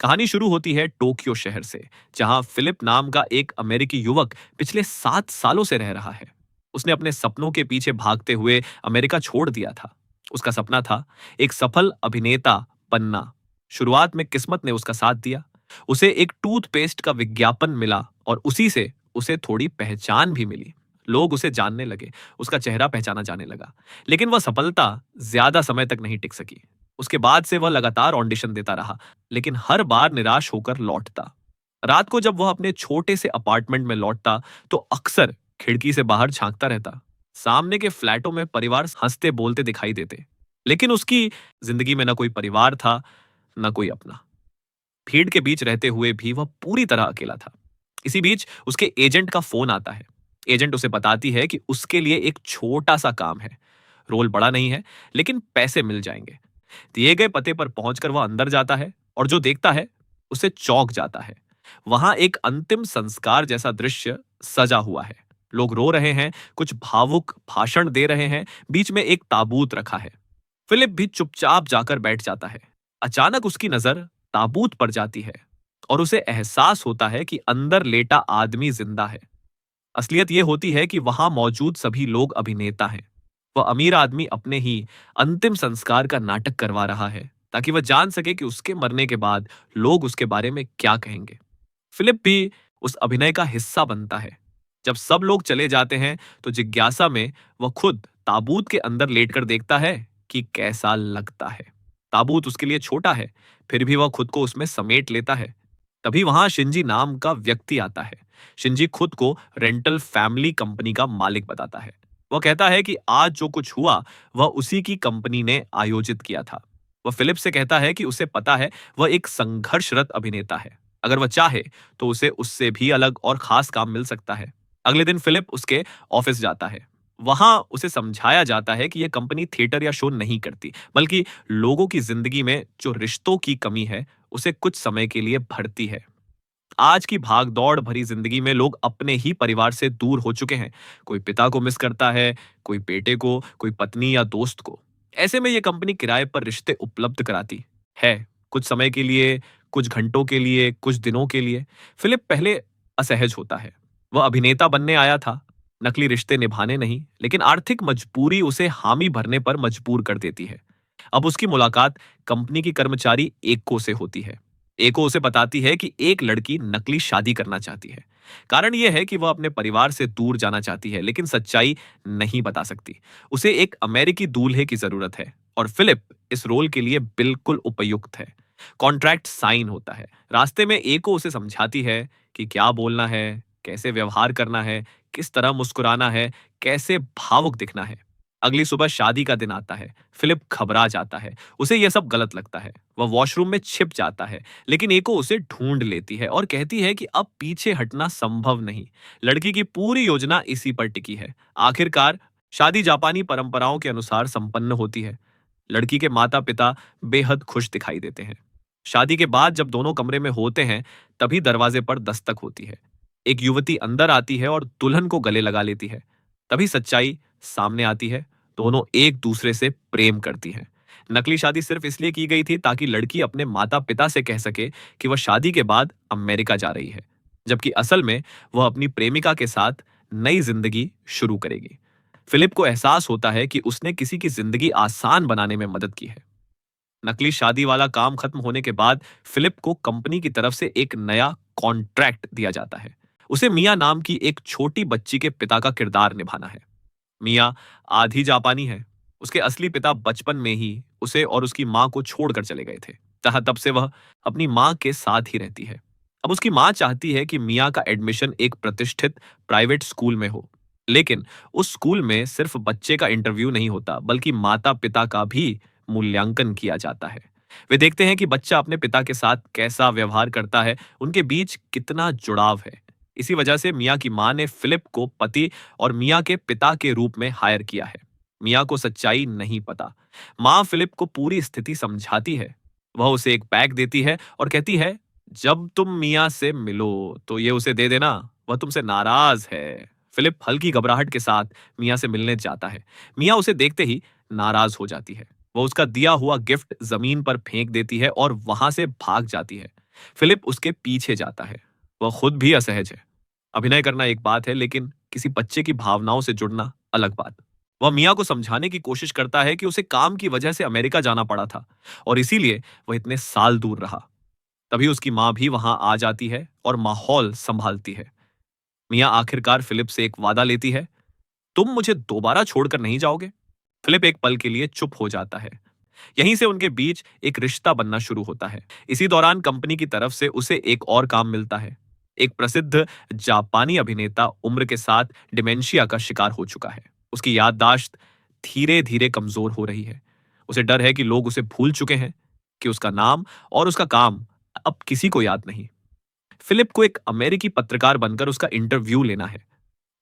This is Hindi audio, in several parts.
कहानी शुरू होती है टोक्यो शहर से, जहां फिलिप नाम का एक अमेरिकी युवक पिछले 7 सालों से रह रहा है। उसने अपने सपनों के पीछे भागते हुए अमेरिका छोड़ दिया था। उसका सपना था एक सफल अभिनेता बनना। शुरुआत में किस्मत ने उसका साथ दिया। उसे एक टूथपेस्ट का विज्ञापन मिला और उसी से उसे थोड़ी पहचान भी मिली। लोग उसे जानने लगे, उसका चेहरा पहचाना जाने लगा। लेकिन वह सफलता ज्यादा समय तक नहीं टिक सकी। उसके बाद से वह लगातार ऑडिशन देता रहा, लेकिन हर बार निराश होकर लौटता। रात को जब वह अपने छोटे से अपार्टमेंट में लौटता, तो अक्सर खिड़की से बाहर झांकता रहता। सामने के फ्लैटों में परिवार हंसते बोलते दिखाई देते, लेकिन उसकी जिंदगी में न कोई परिवार था, न कोई अपना। भीड़ के बीच रहते हुए भी वह पूरी तरह अकेला था। इसी बीच उसके एजेंट का फोन आता है। एजेंट उसे बताती है कि उसके लिए एक छोटा सा काम है। रोल बड़ा नहीं है, लेकिन पैसे मिल जाएंगे। दिए गए पते पर पहुंचकर वह अंदर जाता है और जो देखता है उसे चौंक जाता है। वहां एक अंतिम संस्कार जैसा दृश्य सजा हुआ है। लोग रो रहे हैं, कुछ भावुक भाषण दे रहे हैं, बीच में एक ताबूत रखा है। फिलिप भी चुपचाप जाकर बैठ जाता है। अचानक उसकी नजर ताबूत पर जाती है और उसे एहसास होता है कि अंदर लेटा आदमी जिंदा है। असलियत यह होती है कि वहां मौजूद सभी लोग अभिनेता हैं। वह अमीर आदमी अपने ही अंतिम संस्कार का नाटक करवा रहा है, ताकि वह जान सके कि उसके मरने के बाद लोग उसके बारे में क्या कहेंगे। फिलिप भी उस अभिनय का हिस्सा बनता है। जब सब लोग चले जाते हैं, तो जिज्ञासा में वह खुद ताबूत के अंदर लेटकर देखता है कि कैसा लगता है। ताबूत उसके लिए छोटा है, फिर भी वह खुद को उसमें समेट लेता है। तभी वहां शिंजी नाम का व्यक्ति आता है। शिंजी खुद को रेंटल फैमिली कंपनी का मालिक बताता है। वह कहता है कि आज जो कुछ हुआ वह उसी की कंपनी ने आयोजित किया था। वह फिलिप से कहता है कि उसे पता है वह एक संघर्षरत अभिनेता है। अगर वह चाहे तो उसे उससे भी अलग और खास काम मिल सकता है। अगले दिन फिलिप उसके ऑफिस जाता है। वहां उसे समझाया जाता है कि यह कंपनी थिएटर या शो नहीं करती, बल्कि लोगों की जिंदगी में जो रिश्तों की कमी है उसे कुछ समय के लिए भरती है। आज की भाग-दौड़ भरी जिंदगी में लोग अपने ही परिवार से दूर हो चुके हैं। कोई पिता को मिस करता है, कोई बेटे को, कोई पत्नी या दोस्त को। ऐसे में यह कंपनी किराए पर रिश्ते उपलब्ध कराती है, कुछ समय के लिए, कुछ घंटों के लिए, कुछ दिनों के लिए। फिलिप पहले असहज होता है। वह अभिनेता बनने आया था, नकली रिश्ते निभाने नहीं, लेकिन आर्थिक मजबूरी उसे हामी भरने पर मजबूर कर देती है। अब उसकी मुलाकात कंपनी की कर्मचारी एको से होती है। एको उसे बताती है कि एक लड़की नकली शादी करना चाहती है। कारण यह है कि वह अपने परिवार से दूर जाना चाहती है, लेकिन सच्चाई नहीं बता सकती। उसे एक अमेरिकी दूल्हे की जरूरत है और फिलिप इस रोल के लिए बिल्कुल उपयुक्त है। कॉन्ट्रैक्ट साइन होता है। रास्ते में एको उसे समझाती है कि क्या बोलना है, कैसे व्यवहार करना है, किस तरह मुस्कुराना है, कैसे भावुक दिखना है। अगली सुबह शादी का दिन आता है। फिलिप घबरा जाता है। उसे यह सब गलत लगता है। वह वॉशरूम में छिप जाता है, लेकिन एको उसे ढूंढ लेती है और कहती है कि अब पीछे हटना संभव नहीं। लड़की की पूरी योजना इसी पर टिकी है। आखिरकार शादी जापानी परंपराओं के अनुसार संपन्न होती है। लड़की के माता पिता बेहद खुश दिखाई देते हैं। शादी के बाद जब दोनों कमरे में होते हैं, तभी दरवाजे पर दस्तक होती है। एक युवती अंदर आती है और दुल्हन को गले लगा लेती है। तभी सच्चाई सामने आती है। दोनों एक दूसरे से प्रेम करती हैं। नकली शादी सिर्फ इसलिए की गई थी ताकि लड़की अपने माता पिता से कह सके कि वह शादी के बाद अमेरिका जा रही है, जबकि असल में वह अपनी प्रेमिका के साथ नई जिंदगी शुरू करेगी। फिलिप को एहसास होता है कि उसने किसी की जिंदगी आसान बनाने में मदद की है। नकली शादी वाला काम खत्म होने के बाद फिलिप को कंपनी की तरफ से एक नया कॉन्ट्रैक्ट दिया जाता है। उसे मिया नाम की एक छोटी बच्ची के पिता का किरदार निभाना है। मिया आधी जापानी है। उसके असली पिता बचपन में ही उसे और उसकी मां को छोड़कर चले गए थे। तब से वह अपनी मां के साथ ही रहती है। अब उसकी मां चाहती है कि मिया का एडमिशन एक प्रतिष्ठित प्राइवेट स्कूल में हो, लेकिन उस स्कूल में सिर्फ बच्चे का इंटरव्यू नहीं होता, बल्कि माता पिता का भी मूल्यांकन किया जाता है। वे देखते हैं कि बच्चा अपने पिता के साथ कैसा व्यवहार करता है, उनके बीच कितना जुड़ाव है। इसी वजह से मिया की मां ने फिलिप को पति और मिया के पिता के रूप में हायर किया है। मिया को सच्चाई नहीं पता। मां फिलिप को पूरी स्थिति समझाती है। वह उसे एक बैग देती है और कहती है, जब तुम मिया से मिलो तो ये उसे दे देना, वह तुमसे नाराज है। फिलिप हल्की घबराहट के साथ मिया से मिलने जाता है। मिया उसे देखते ही नाराज हो जाती है। वह उसका दिया हुआ गिफ्ट जमीन पर फेंक देती है और वहां से भाग जाती है। फिलिप उसके पीछे जाता है। वह खुद भी असहज है। अभिनय करना एक बात है, लेकिन किसी बच्चे की भावनाओं से जुड़ना अलग बात। वह मिया को समझाने की कोशिश करता है कि उसे काम की वजह से अमेरिका जाना पड़ा था और इसीलिए वह इतने साल दूर रहा। तभी उसकी मां भी वहां आ जाती है और माहौल संभालती है। मिया आखिरकार फिलिप से एक वादा लेती है, तुम मुझे दोबारा छोड़कर नहीं जाओगे। फिलिप एक पल के लिए चुप हो जाता है। यहीं से उनके बीच एक रिश्ता बनना शुरू होता है। इसी दौरान कंपनी की तरफ से उसे एक और काम मिलता है। एक प्रसिद्ध जापानी अभिनेता उम्र के साथ डिमेंशिया का शिकार हो चुका है। उसकी याददाश्त धीरे धीरे कमजोर हो रही है। उसे डर है कि लोग उसे भूल चुके हैं, कि उसका नाम और उसका काम अब किसी को याद नहीं। फिलिप को एक अमेरिकी पत्रकार बनकर उसका इंटरव्यू लेना है।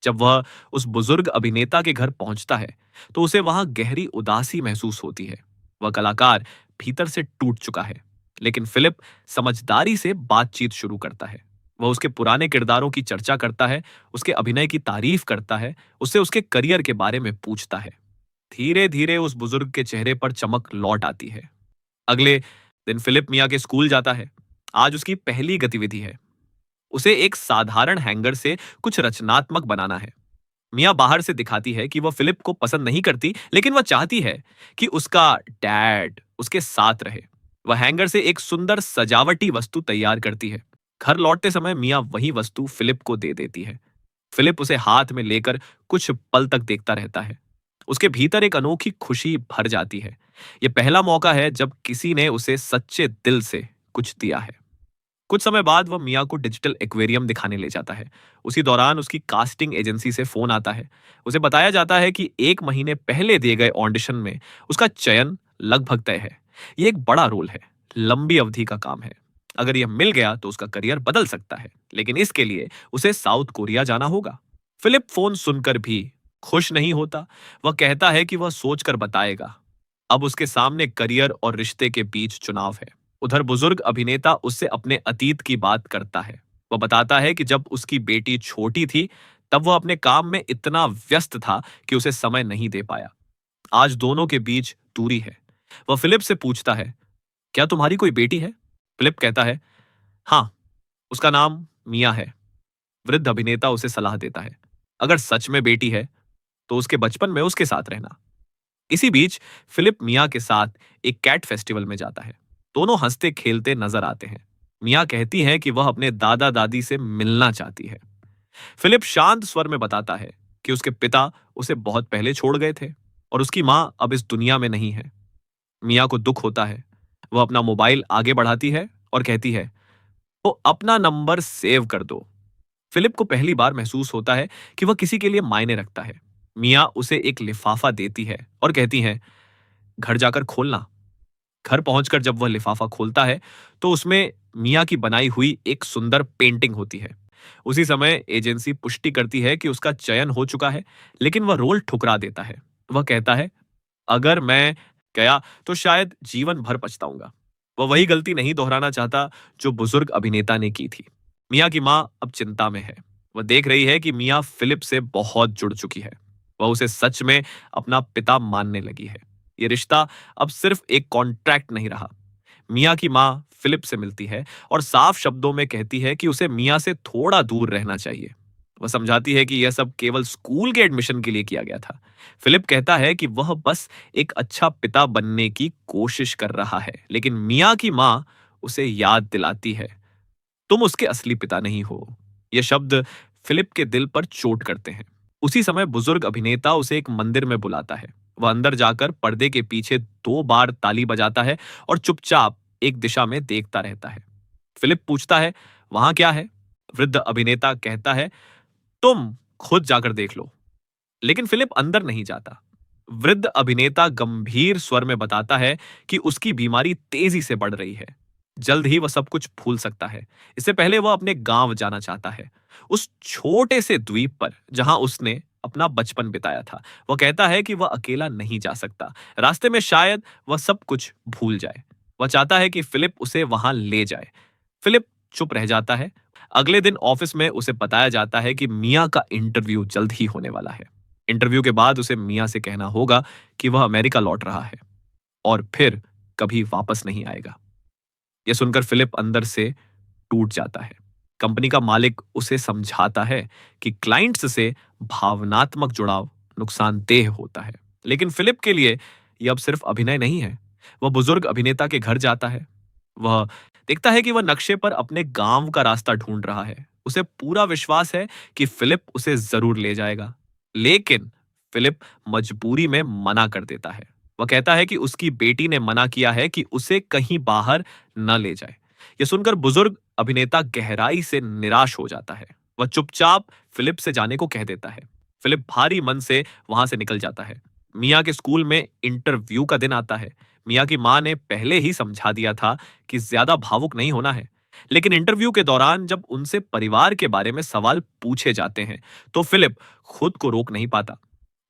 जब वह उस बुजुर्ग अभिनेता के घर पहुंचता है, तो उसे वहां गहरी उदासी महसूस होती है। वह कलाकार भीतर से टूट चुका है, लेकिन फिलिप समझदारी से बातचीत शुरू करता है। वह उसके पुराने किरदारों की चर्चा करता है, उसके अभिनय की तारीफ करता है, उससे उसके करियर के बारे में पूछता है। धीरे धीरे उस बुजुर्ग के चेहरे पर चमक लौट आती है। अगले दिन फिलिप मिया के स्कूल जाता है। आज उसकी पहली गतिविधि है। उसे एक साधारण हैंगर से कुछ रचनात्मक बनाना है। मिया बाहर से दिखाती है कि वह फिलिप को पसंद नहीं करती, लेकिन वह चाहती है कि उसका डैड उसके साथ रहे। वह हैंगर से एक सुंदर सजावटी वस्तु तैयार करती है। घर लौटते समय मिया वही वस्तु फिलिप को दे देती है। फिलिप उसे हाथ में लेकर कुछ पल तक देखता रहता है। उसके भीतर एक अनोखी खुशी भर जाती है। यह पहला मौका है जब किसी ने उसे सच्चे दिल से कुछ दिया है। कुछ समय बाद वह मिया को डिजिटल एक्वेरियम दिखाने ले जाता है। उसी दौरान उसकी कास्टिंग एजेंसी से फोन आता है। उसे बताया जाता है कि 1 महीने पहले दिए गए ऑडिशन में उसका चयन लगभग तय है। यह एक बड़ा रोल है, लंबी अवधि का काम है। अगर यह मिल गया तो उसका करियर बदल सकता है, लेकिन इसके लिए उसे साउथ कोरिया जाना होगा। फिलिप फोन सुनकर भी खुश नहीं होता। वह कहता है कि वह सोचकर बताएगा। अब उसके सामने करियर और रिश्ते के बीच चुनाव है। उधर बुजुर्ग अभिनेता उससे अपने अतीत की बात करता है। वह बताता है कि जब उसकी बेटी छोटी थी, तब वह अपने काम में इतना व्यस्त था कि उसे समय नहीं दे पाया। आज दोनों के बीच दूरी है। वह फिलिप से पूछता है, क्या तुम्हारी कोई बेटी है? फिलिप कहता है, हाँ, उसका नाम मिया है। वृद्ध अभिनेता उसे सलाह देता है, अगर सच में बेटी है तो उसके बचपन में उसके साथ रहना। इसी बीच फिलिप मिया के साथ एक कैट फेस्टिवल में जाता है। दोनों हंसते खेलते नजर आते हैं। मिया कहती है कि वह अपने दादा दादी से मिलना चाहती है। फिलिप शांत स्वर में बताता है कि उसके पिता उसे बहुत पहले छोड़ गए थे और उसकी मां अब इस दुनिया में नहीं है। मिया को दुख होता है। वह अपना मोबाइल आगे बढ़ाती है और कहती है, तो अपना नंबर सेव कर दो। फिलिप को पहली बार महसूस होता है कि वह किसी के लिए मायने रखता है। मिया उसे एक लिफाफा देती है और कहती है, घर जाकर खोलना। घर पहुंचकर जब वह लिफाफा खोलता है, तो उसमें मिया की बनाई हुई एक सुंदर पेंटिंग होती है। उसी समय एजेंसी पुष्टि करती है कि उसका चयन हो चुका है, लेकिन वह रोल ठुकरा देता है। वह कहता है, अगर मैं गया तो शायद जीवन भर पछताऊंगा। वह वही गलती नहीं दोहराना चाहता जो बुजुर्ग अभिनेता ने की थी। मिया की मां अब चिंता में है। वह देख रही है कि मिया फिलिप से बहुत जुड़ चुकी है। वह उसे सच में अपना पिता मानने लगी है। ये रिश्ता अब सिर्फ एक कॉन्ट्रैक्ट नहीं रहा। मिया की मां फिलिप से मिलती है और साफ शब्दों में कहती है कि उसे मिया से थोड़ा दूर रहना चाहिए। वह समझाती है कि यह सब केवल स्कूल के एडमिशन के लिए किया गया था। फिलिप कहता है कि वह बस एक अच्छा पिता बनने की कोशिश कर रहा है, लेकिन मिया की मां उसे याद दिलाती है, तुम उसके असली पिता नहीं हो। ये शब्द फिलिप के दिल पर चोट करते हैं। उसी समय बुजुर्ग अभिनेता उसे एक मंदिर में बुलाता है। वह अंदर जाकर पर्दे के पीछे 2 बार ताली बजाता है और चुपचाप एक दिशा में देखता रहता है। फिलिप पूछता है, वहां क्या है? वृद्ध अभिनेता कहता है, तुम खुद जाकर देख लो। लेकिन फिलिप अंदर नहीं जाता। वृद्ध अभिनेता गंभीर स्वर में बताता है कि उसकी बीमारी तेजी से बढ़ रही है। जल्द ही वह सब कुछ भूल सकता है। इससे पहले वह अपने गांव जाना चाहता है, उस छोटे से द्वीप पर जहां उसने अपना बचपन बिताया था। वह कहता है कि वह अकेला नहीं जा सकता। रास्ते में शायद वह सब कुछ भूल जाए। वह चाहता है कि फिलिप उसे वहां ले जाए। फिलिप चुप रह जाता है। अगले दिन ऑफिस में उसे बताया जाता है कि मिया का इंटरव्यू जल्द ही होने वाला है। इंटरव्यू के बाद उसे मिया से कहना होगा कि वह अमेरिका लौट रहा है और फिर कभी वापस नहीं आएगा। यह सुनकर फिलिप अंदर से टूट जाता है। कंपनी का मालिक उसे समझाता है कि क्लाइंट्स से भावनात्मक जुड़ाव नुकसानदेह होता है। लेकिन फिलिप के लिए यह अब सिर्फ अभिनय नहीं है। वह बुजुर्ग अभिनेता के घर जाता है। वह देखता है कि वह नक्शे पर अपने गांव का रास्ता ढूंढ रहा है। उसे पूरा विश्वास है कि फिलिप उसे जरूर ले जाएगा। लेकिन फिलिप मजबूरी में मना कर देता है। वह कहता है कि उसकी बेटी ने मना किया है कि उसे कहीं बाहर न ले जाए। यह सुनकर बुजुर्ग अभिनेता गहराई से निराश हो जाता है। वह चुपचाप फिलिप से जाने को कह देता है। फिलिप भारी मन से वहां से निकल जाता है। मिया के स्कूल में इंटरव्यू का दिन आता है। मिया की मां ने पहले ही समझा दिया था कि ज्यादा भावुक नहीं होना है। लेकिन इंटरव्यू के दौरान जब उनसे परिवार के बारे में सवाल पूछे जाते हैं, तो फिलिप खुद को रोक नहीं पाता।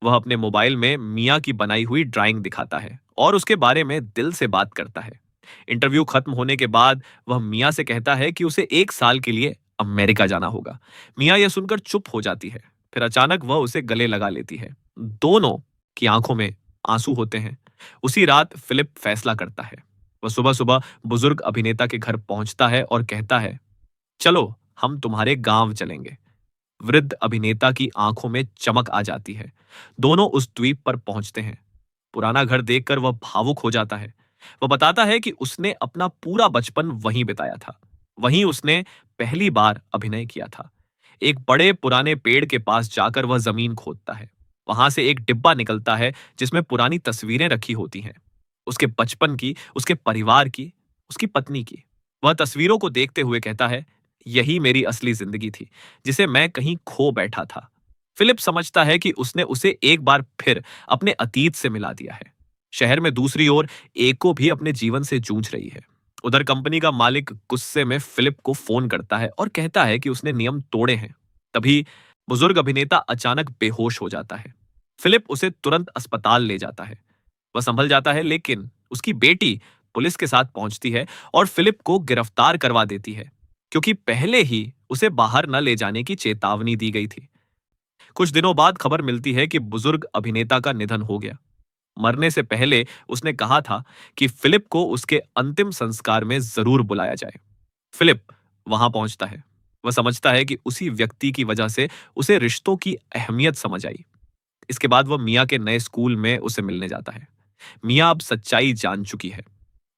वह अपने मोबाइल में मिया की बनाई हुई ड्राइंग दिखाता है और उसके बारे में दिल से बात करता है। इंटरव्यू खत्म होने के बाद वह मिया से कहता है कि उसे 1 साल के लिए अमेरिका जाना होगा। मिया यह सुनकर चुप हो जाती है। फिर अचानक वह उसे गले लगा लेती है। दोनों की आंखों में आंसू होते हैं। उसी रात फिलिप फैसला करता है। वह सुबह सुबह बुजुर्ग अभिनेता के घर पहुंचता है और कहता है, चलो हम तुम्हारे गांव चलेंगे। वृद्ध अभिनेता की आंखों में चमक आ जाती है। दोनों उस द्वीप पर पहुंचते हैं। पुराना घर देखकर वह भावुक हो जाता है। वह बताता है कि उसने अपना पूरा बचपन वहीं बिताया था। वहीं उसने पहली बार अभिनय किया था। एक बड़े पुराने पेड़ के पास जाकर वह जमीन खोदता है। वहां से एक डिब्बा निकलता है जिसमें पुरानी तस्वीरें रखी होती हैं। उसके बचपन की, उसके परिवार की, उसकी पत्नी की। वह तस्वीरों को देखते हुए कहता है, यही मेरी असली जिंदगी थी, जिसे मैं कहीं खो बैठा था। फिलिप समझता है कि उसने उसे एक बार फिर अपने अतीत से मिला दिया है। शहर में दूसरी ओर एको भी अपने जीवन से जूझ रही है। उधर कंपनी का मालिक गुस्से में फिलिप को फोन करता है और कहता है कि उसने नियम तोड़े हैं। तभी बुजुर्ग अभिनेता अचानक बेहोश हो जाता है। फिलिप उसे तुरंत अस्पताल ले जाता है। वह संभल जाता है, लेकिन उसकी बेटी पुलिस के साथ पहुंचती है और फिलिप को गिरफ्तार करवा देती है, क्योंकि पहले ही उसे बाहर न ले जाने की चेतावनी दी गई थी। कुछ दिनों बाद खबर मिलती है कि बुजुर्ग अभिनेता का निधन हो गया। मरने से पहले उसने कहा था कि फिलिप को उसके अंतिम संस्कार में जरूर बुलाया जाए। फिलिप वहां पहुंचता है। वह समझता है कि उसी व्यक्ति की वजह से उसे रिश्तों की अहमियत समझ आई। इसके बाद वह मिया के नए स्कूल में उसे मिलने जाता है। मिया अब सच्चाई जान चुकी है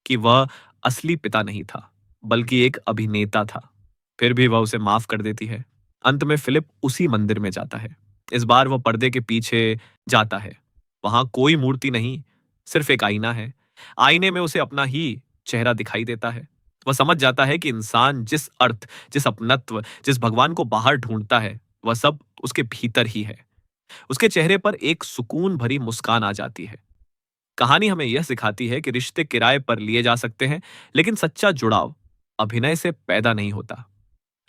कि वह असली पिता नहीं था, बल्कि एक अभिनेता था। फिर भी वह उसे माफ कर देती है। अंत में फिलिप उसी मंदिर में जाता है। इस बार वह पर्दे के पीछे जाता है। वहां कोई मूर्ति नहीं, सिर्फ एक आईना है। आईने में उसे अपना ही चेहरा दिखाई देता है। वह समझ जाता है कि इंसान जिस अर्थ, जिस अपनत्व, जिस भगवान को बाहर ढूंढता है, वह सब उसके भीतर ही है। उसके चेहरे पर एक सुकून भरी मुस्कान आ जाती है। कहानी हमें यह सिखाती है कि रिश्ते किराए पर लिए जा सकते हैं, लेकिन सच्चा जुड़ाव अभिनय से पैदा नहीं होता।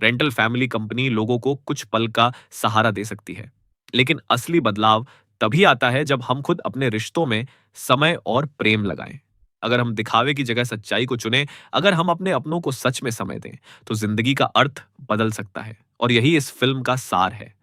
रेंटल फैमिली कंपनी लोगों को कुछ पल का सहारा दे सकती है, लेकिन असली बदलाव तभी आता है जब हम खुद अपने रिश्तों में समय और प्रेम लगाएं। अगर हम दिखावे की जगह सच्चाई को चुनें, अगर हम अपने अपनों को सच में समय दें, तो जिंदगी का अर्थ बदल सकता है। और यही इस फिल्म का सार है।